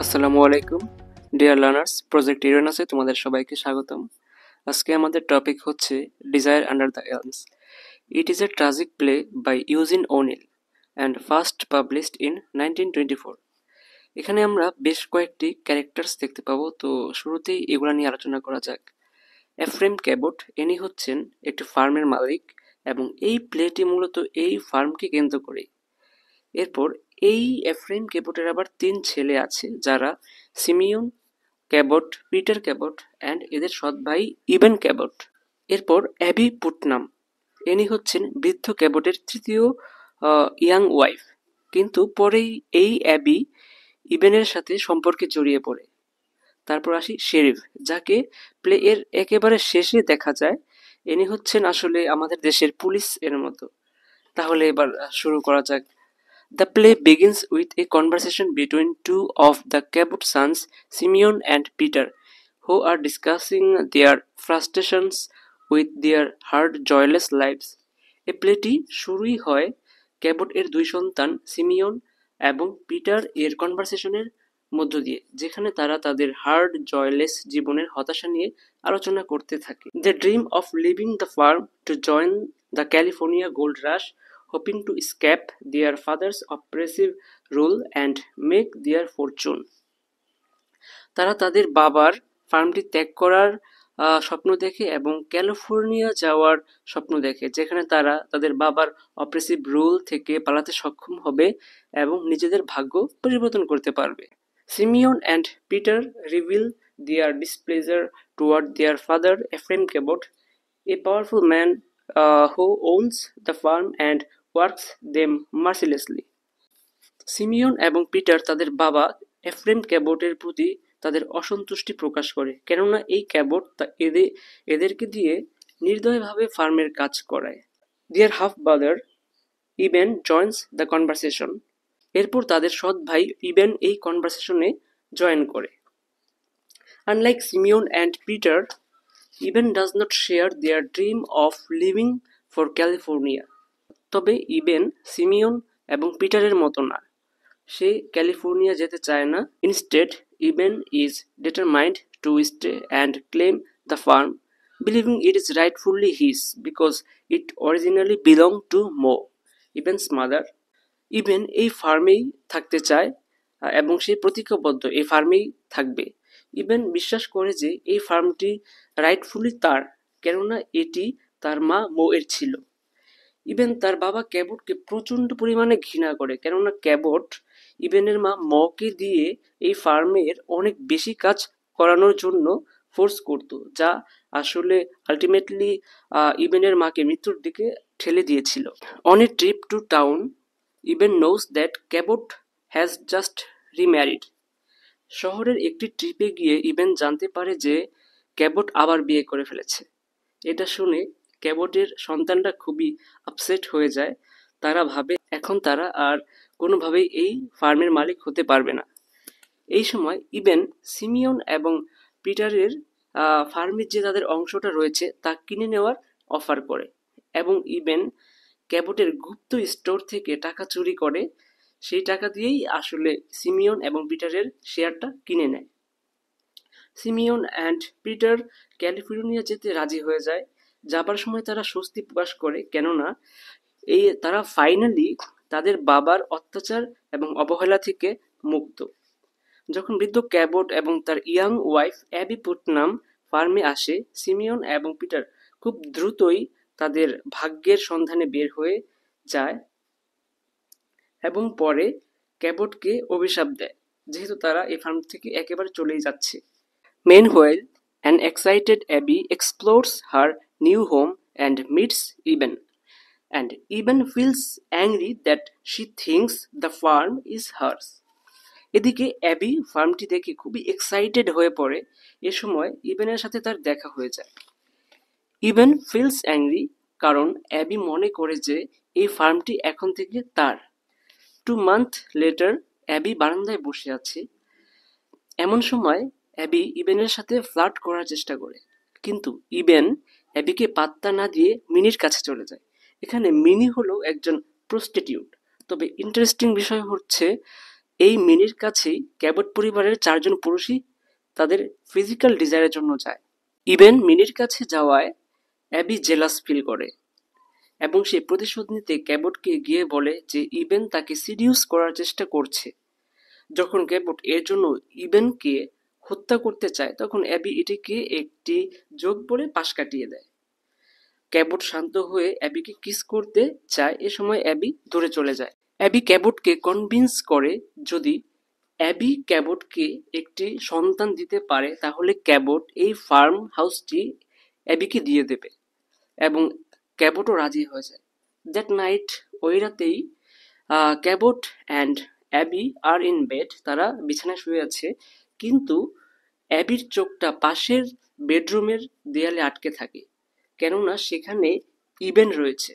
আসসালামু আলাইকুম dear learners, project ইউরেনাসে তোমাদের সবাইকে স্বাগতম। আজকে আমাদের টপিক হচ্ছে Desire Under the Elms. It is a tragic play by Eugene O'Neill and first published in 1924। এখানে আমরা বেশ কয়েকটি ক্যারেক্টার্স দেখতে পাবো, তো শুরুতেই এগুলা নিয়ে আলোচনা করা যাক। এফ্রেম ক্যাবট, ইনি হচ্ছেন একটি ফার্মের মালিক এবং এই প্লেটি মূলত এই ফার্মকে কেন্দ্র করে। এরপর এই এফ্রেম ক্যাবটের আবার ৩ ছেলে আছে, যারা সিমিয়ন ক্যাবট, পিটার ক্যাবট অ্যান্ড এদের সৎ ভাই ইবেন ক্যাবট। এরপর অ্যাবি পুটনাম, ইনি হচ্ছেন বৃদ্ধ ক্যাবটের তৃতীয় ইয়াং ওয়াইফ, কিন্তু পরেই এই অ্যাবি ইবেনের সাথে সম্পর্কে জড়িয়ে পড়ে। তারপর আসি শেরিফ, যাকে প্লে এর একেবারে শেষে দেখা যায়। ইনি হচ্ছেন আসলে আমাদের দেশের পুলিশ এর মতো। তাহলে এবার শুরু করা যাক। The play begins with a conversation between two of the Cabot sons, Simeon and Peter, who are discussing their frustrations with their hard, joyless lives. এই প্লেটি শুরুই হয় ক্যাবট এর দুই সন্তান সিমিয়ন এবং পিটার এর কনভারসেশনের মধ্য দিয়ে, যেখানে তারা তাদের হার্ড জয়লেস জীবনের হতাশা নিয়ে আলোচনা করতে থাকে। They dream of living the farm to join the California gold rush, hoping to escape their father's oppressive rule and make their fortune. তারা তাদের বাবার ফার্মটি ত্যাগ করার স্বপ্ন দেখে এবং ক্যালিফোর্নিয়া যাওয়ার স্বপ্ন দেখে, যেখানে তারা তাদের বাবার অপ্রেসিভ রুল থেকে পালাতে সক্ষম হবে এবং নিজেদের ভাগ্য পরিবর্তন করতে পারবে। Simeon and Peter reveal their displeasure toward their father Ephraim Cabot, a powerful man who owns the farm and works them mercilessly. সিমিয়ন এবং পিটার তাদের বাবা এফ্রেম ক্যাবটের প্রতি তাদের অসন্তুষ্টি প্রকাশ করে, কেননা এই ক্যাবট এদেরকে দিয়ে নির্দয়ভাবে ফার্মের কাজ করায়। Their half brother Eben joins the conversation. এরপর তাদের সৎ ভাই ইবেন এই কনভারসেশনে জয়েন করে। Unlike Simeon and Peter, Eben does not share their dream of living for California. তবে ইবেন সিমিয়ন এবং পিটারের মতো না, সে ক্যালিফোর্নিয়া যেতে চায় না। Instead, Eben is determined to stay and claim the farm, believing it is rightfully his because it originally belong to Mo, Eben's mother. Eben এই ফার্মেই থাকতে চায় এবং সে প্রতিজ্ঞাবদ্ধ এই ফার্মেই থাকবে। ইবেন বিশ্বাস করে যে এই ফার্মটি রাইটফুলি তার, কেননা এটি তার মা মো এর ছিল। ইবেন তার বাবা ক্যাবটকে প্রচন্ড পরিমাণে ঘৃণা করে, কেননা ক্যাবট ইবেনের মা মকে দিয়ে এই ফার্মের অনেক বেশি কাজ করানোর জন্য ফোর্স করত, যা আসলে আলটিমেটলি ইবেনের মাকে মৃত্যুর দিকে ঠেলে দিয়েছিল। On a trip to town, Eben knows that Cabot has just remarried. শহরের একটি ট্রিপে গিয়ে ইবেন জানতে পারে যে ক্যাবট আবার বিয়ে করে ফেলেছে। এটা শুনে ক্যাবটের সন্তানরা খুবই আপসেট হয়ে যায়। তারা ভাবে এখন তারা আর কোনোভাবেই এই ফার্মের মালিক হতে পারবে না। এই সময় ইবেন সিমিয়ন এবং পিটারের ফার্মের যে তাদের অংশটা রয়েছে তা কিনে নেওয়ার অফার করে এবং ইবেন ক্যাবটের গুপ্ত স্টোর থেকে টাকা চুরি করে সেই টাকা দিয়েই আসলে সিমিয়ন এবং পিটারের শেয়ারটা কিনে নেয়। সিমিয়ন অ্যান্ড পিটার ক্যালিফোর্নিয়া যেতে রাজি হয়ে যায়। যাবার সময় তারা স্বস্তি প্রকাশ করে, কেননা তারা ফাইনালি তাদের বাবার অত্যাচার এবং অবহেলা থেকে মুক্ত। যখন বৃদ্ধ ক্যাবট এবং তার ইয়াং ওয়াইফ অ্যাবি পুটনাম ফার্মে আসে, সিমিয়ন এবং পিটার খুব দ্রুতই তাদের ভাগ্যের সন্ধানে বের হয়ে যায় এবং পরে ক্যাবটকে অভিশাপ দেয়, যেহেতু তারা এই ফার্ম থেকে একেবারে চলেই যাচ্ছে। Meanwhile, an excited Abby explores her new home and meets Eben, and Eben feels angry that she thinks the farm is hers. এদিকে অ্যাবি ফার্মটি দেখে খুবই এক্সাইটেড হয়ে পড়ে। এ সময় ইবেনের সাথে তার দেখা হয়ে যায়। ইবেন ফিলস অ্যাংরি কারণ অ্যাবি মনে করে যে এই ফার্মটি এখন থেকে তার। 2 months later, অ্যাবি বারান্দায় বসে আছে। এমন সময় অ্যাবি ইবেনের সাথে ফ্লার্ট করার চেষ্টা করে, কিন্তু ইবেন অ্যাবিকে পাত্তা না দিয়ে মিনির কাছে চলে যায়। এখানে মিনি হলো একজন প্রস্টিটিউট। তবে ইন্টারেস্টিং বিষয় হচ্ছে এই মিনির কাছেই ক্যাবট পরিবারের 4জন পুরুষই তাদের ফিজিক্যাল ডিজায়ারের জন্য যায়। ইভেন মিনির কাছে যাওয়ায় অ্যাবি জেলাস ফিল করে এবং সে প্রতিশোধ নিতে ক্যাবটকে গিয়ে বলে যে ইভেন তাকে সিডিউস করার চেষ্টা করছে। যখন ক্যাবট এর জন্য ইভেনকে হত্যা করতে চায় তখন অ্যাবি এটিকে একটি জোক বলে পাশ কাটিয়ে দেয়। ক্যাবট শান্ত হয়ে অ্যাবিকে কিস করতে চায়, এ সময় অ্যাবি দূরে চলে যায়। অ্যাবি ক্যাবটকে কনভিন্স করে যদি অ্যাবি ক্যাবটকে একটি সন্তান দিতে পারে তাহলে ক্যাবট এই ফার্ম হাউসটি অ্যাবিকে দিয়ে দেবে এবং ক্যাবটও রাজি হয়ে যায়। দ্যাট নাইট, ওই রাতেই Cabot and Abbie are in bed, তারা বিছানায় শুয়ে আছে, কিন্তু অ্যাবির চোখটা পাশের বেডরুমের দেয়ালে আটকে থাকে কেননা সেখানে ইভেন রয়েছে।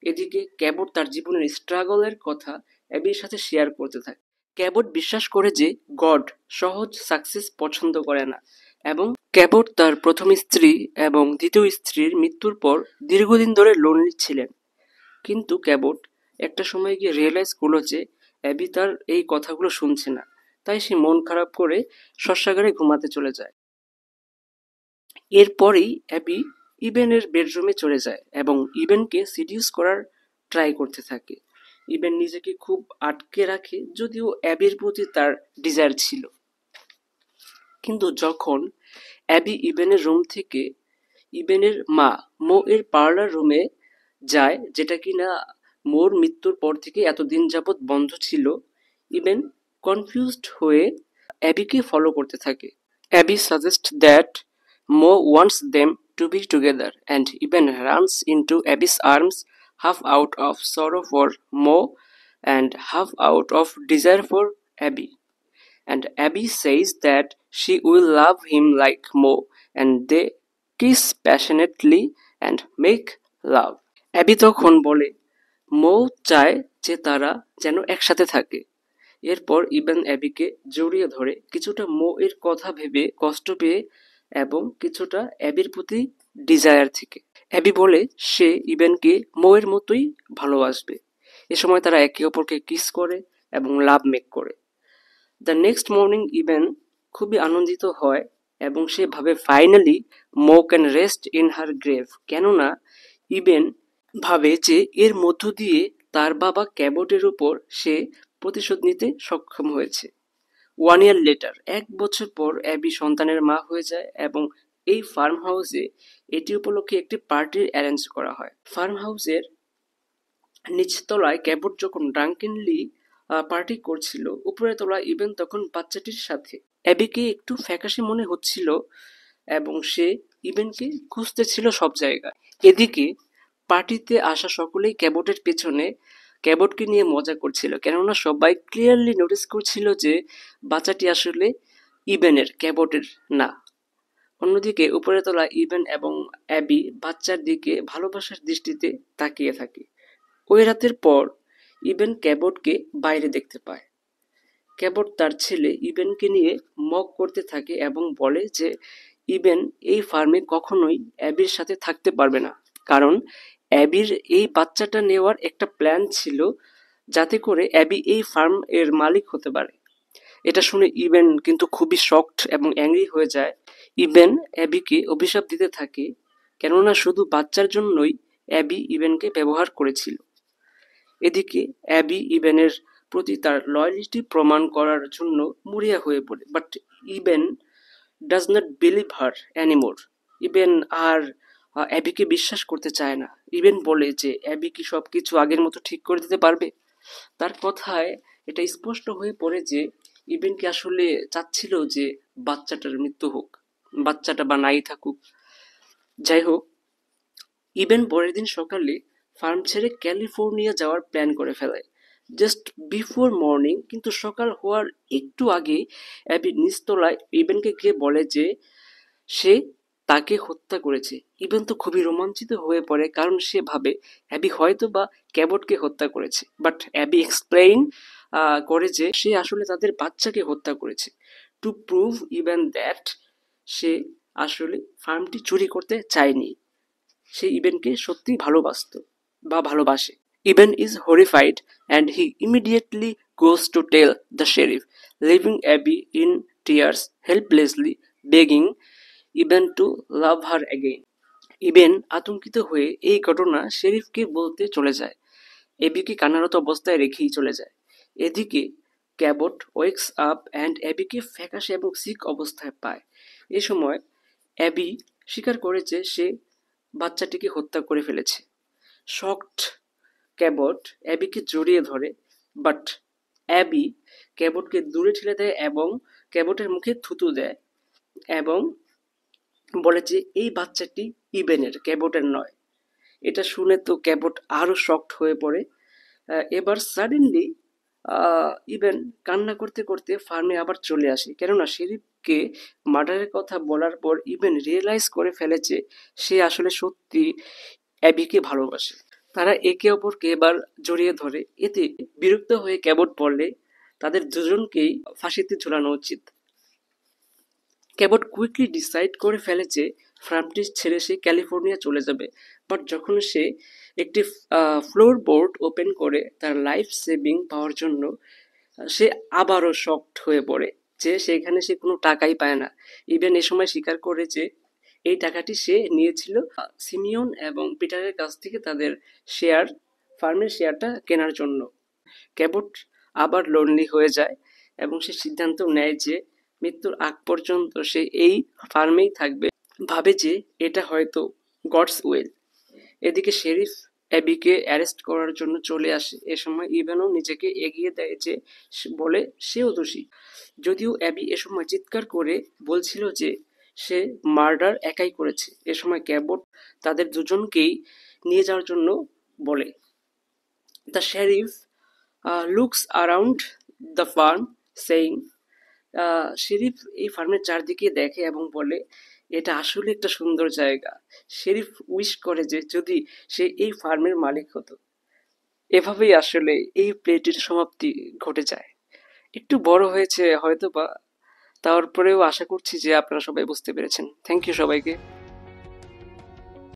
এদিকে ক্যাবট তার জীবনের স্ট্রাগলের কথা অ্যাবির সাথে শেয়ার করতে থাকে। ক্যাবট বিশ্বাস করে যে গড সহজ সাকসেস পছন্দ করে না এবং ক্যাবট তার প্রথম স্ত্রী এবং দ্বিতীয় স্ত্রীর মৃত্যুর পর দীর্ঘদিন ধরে লোনলি ছিলেন। কিন্তু ক্যাবট একটা সময় গিয়ে রিয়েলাইজ করলো যে অ্যাবি তার এই কথাগুলো শুনছে না, তাই সে মন খারাপ করে শস্যাগারে ঘুমাতে চলে যায়। এরপরেই অ্যাবি ইবেনের বেডরুমে চলে যায় এবং ইবেনকে সিডিউস করার ট্রাই করতে থাকে। ইবেন নিজেকে খুব আটকে রাখে, যদিও অ্যাবির প্রতি তার ডিজায়ার ছিল। কিন্তু যখন অ্যাবি ইবেনের রুম থেকে ইবেনের মা মো এর পার্লার রুমে যায়, যেটা কিনা মোর মৃত্যুর পর থেকে এতদিন যাবৎ বন্ধ ছিল, ইবেন কনফিউজড হয়ে অ্যাবিকে ফলো করতে থাকে। Abbie suggest that Mo wants them to be together and even runs into Abby's arms, half out of sorrow for Mo and half out of desire for Abby. And Abby says that she will love him like Mo, and they kiss passionately and make love. Abby তখন বলে মো চায় যে তারা যেন একসাথে থাকে। এরপর ইবেন অ্যাবিকে জড়িয়ে ধরে, কিছুটা মো এর কথা ভেবে কষ্ট পেয়ে এবং কিছুটা অ্যাবির প্রতি ডিজায়ার থেকে। অ্যাবি বলে সে ইবেনকে মো এর মতোই ভালোবাসবে। এ সময় তারা একে অপরকে কিস করে এবং লাভ মেক করে। দ্য নেক্সট মর্নিং ইবেন খুবই আনন্দিত হয় এবং সে ভাবে finally Mo can rest in her grave, কেননা ইবেন ভাবে যে এর মধ্য দিয়ে তার বাবা ক্যাবটের উপর সে প্রতিশোধ নিতে সক্ষম হয়েছে। 1 year লেটার, 1 বছর পর অ্যাবি সন্তানের মা হয়ে যায় এবং এই ফার্ম হাউসে এটি উপলক্ষে একটি পার্টির অ্যারেঞ্জ করা হয়। ফার্ম হাউসের নিচতলায় ক্যাবট যখন ড্রাঙ্কেনলি পার্টি করছিল, উপরের তলায় ইবেন তখন বাচ্চাটির সাথে। অ্যাবিকে একটু ফ্যাকাশে মনে হচ্ছিল এবং সে ইবেনকে খুঁজতে ছিল সব জায়গায়। এদিকে পার্টিতে আসা সকলেই ক্যাবটের পেছনে ক্যাবটকে নিয়ে মজা করছিল, কেননা সবাই ক্লিয়ারলি নোটিস করছিল যে বাচ্চাটি আসলে ইবেনের, ক্যাবটের না। অন্যদিকে উপরের তলায় ইবেন এবং অ্যাবি বাচ্চার দিকে ভালোবাসার দৃষ্টিতে তাকিয়ে থাকে। ওই রাতের পর ইবেন ক্যাবটকে বাইরে দেখতে পায়। ক্যাবট তার ছেলে ইবেনকে নিয়ে মক করতে থাকে এবং বলে যে ইবেন এই ফার্মে কখনোই অ্যাবির সাথে থাকতে পারবে না, কারণ অ্যাবির এই বাচ্চাটা নেওয়ার একটা প্ল্যান ছিল যাতে করে অ্যাবি এই ফার্ম এর মালিক হতে পারে। এটা শুনে ইবেন কিন্তু খুবই শকড এবং অ্যাংরি হয়ে যায়। ইবেন অ্যাবিকে অভিশাপ দিতে থাকে, কেননা শুধু বাচ্চার জন্যই অ্যাবি ইবেনকে ব্যবহার করেছিল। এদিকে অ্যাবি ইবেনের প্রতি তার লয়ালিটি প্রমাণ করার জন্য মরিয়া হয়ে পড়ে, but Eben does not believe her anymore. Eben আর অ্যাবিকে বিশ্বাস করতে চায় না। ইবেন বলে যে অ্যাবি কি সব কিছু আগের মতো ঠিক করে দিতে পারবে। তার কথায় এটা স্পষ্ট হয়ে পড়ে যে ইবেন কি আসলে চাচ্ছিল যে বাচ্চাটার মৃত্যু হোক, বাচ্চাটা বা নাই থাকুক। যাই হোক, ইবেন পরের দিন সকালে ফার্ম ছেড়ে ক্যালিফোর্নিয়া যাওয়ার প্ল্যান করে ফেলে জাস্ট বিফোর মর্নিং। কিন্তু সকাল হওয়ার একটু আগে অ্যাবি নিচতলায় ইবেনকে গিয়ে বলে যে সে তাকে হত্যা করেছে। ইবেন তো খুবই রোমাঞ্চিত হয়ে পড়ে, কারণ সে ভাবে অ্যাবি হয়তো বা ক্যাবটকে হত্যা করেছে, বাট অ্যাবি এক্সপ্লেইন করে যে সে আসলে তাদের বাচ্চাকে হত্যা করেছে, টু প্রুভ ইভেন দ্যাট সে আসলে ফার্মটি চুরি করতে চায়নি। সে ইবেনকে সত্যি ভালোবাসত বা ভালোবাসে। Eben is horrified and he immediately goes to tell the sheriff, leaving Abby in tears, helplessly begging Eben to love her again. ইবেন আতঙ্কিত হয়ে এই ঘটনা শেরিফকে বলতে চলে যায়। এবিকে কান্নারত অবস্থায় রেখেই চলে যায়। এদিকে ক্যাবট ওয়েকস আপ অ্যান্ড অ্যাবিকে ফ্যাকাশে এবং সিক অবস্থায় পায়। এ সময় অ্যাবি স্বীকার করে যে সে বাচ্চাটিকে হত্যা করে ফেলেছে। শকড ক্যাবট অ্যাবিকে জড়িয়ে ধরে, বাট অ্যাবি ক্যাবটকে দূরে ঠেলে দেয় এবং ক্যাবটের মুখে থুতু দেয় এবং বলে যে এই বাচ্চাটি ইবেনের, ক্যাবটের নয়। এটা শুনে তো ক্যাবট আরো শকড হয়ে পড়ে। এবার সাডেনলি ইবেন কান্না করতে করতে ফার্মে আবার চলে আসে, কেননা শেরিফকে মার্ডারের কথা বলার পর ইবেন রিয়েলাইজ করে ফেলেছে সে আসলে সত্যি অ্যাবিকে ভালোবাসে। তারা একে অপরকে এবার জড়িয়ে ধরে। এতে বিরক্ত হয়ে ক্যাবট বললে তাদের দুজনকেই ফাঁসিতে ঝুলানো উচিত। ক্যাবট কুইকলি ডিসাইড করে ফেলে যে ফার্মটি ছেড়ে সে ক্যালিফোর্নিয়া চলে যাবে। বাট যখন সে একটি ফ্লোর বোর্ড ওপেন করে তার লাইফ সেভিং পাওয়ার জন্য, সে আবারও শকড হয়ে পড়ে যে সেখানে সে কোনো টাকাই পায় না। ইভেন এ সময় স্বীকার করে যে এই টাকাটি সে নিয়েছিল সিমিয়ন এবং পিটারের কাছ থেকে তাদের শেয়ার, ফার্মের শেয়ারটা কেনার জন্য। ক্যাবট আবার লোনলি হয়ে যায় এবং সে সিদ্ধান্ত নেয় যে মৃত্যুর আগ পর্যন্ত সে এই ফার্মেই থাকবে, ভাবে যে এটা হয়তো গডস উইল। এদিকে শেরিফ অ্যাবিকে অ্যারেস্ট করার জন্য চলে আসে। এ সময় ইভেনও নিজেকে এগিয়ে দেয় যে বলে সেও দোষী, যদিও অ্যাবি এ সময় চিৎকার করে বলছিল যে সে মার্ডার একাই করেছে। এ সময় ক্যাবট তাদের দুজনকেই নিয়ে যাওয়ার জন্য বলে। The sheriff looks around the farm saying, sheriff এই ফার্মের চারদিকে দেখে এবং বলে এটা আসলে একটা সুন্দর জায়গা। শেরিফ উইশ করে যে যদি সে এই ফার্মের মালিক হতো। এভাবেই আসলে এই প্লেটির সমাপ্তি ঘটে যায়। একটু বড় হয়েছে হয়তো বা, তারপরেও আশা করছি যে আপনারা সবাই বুঝতে পেরেছেন। থ্যাংক ইউ সবাইকে।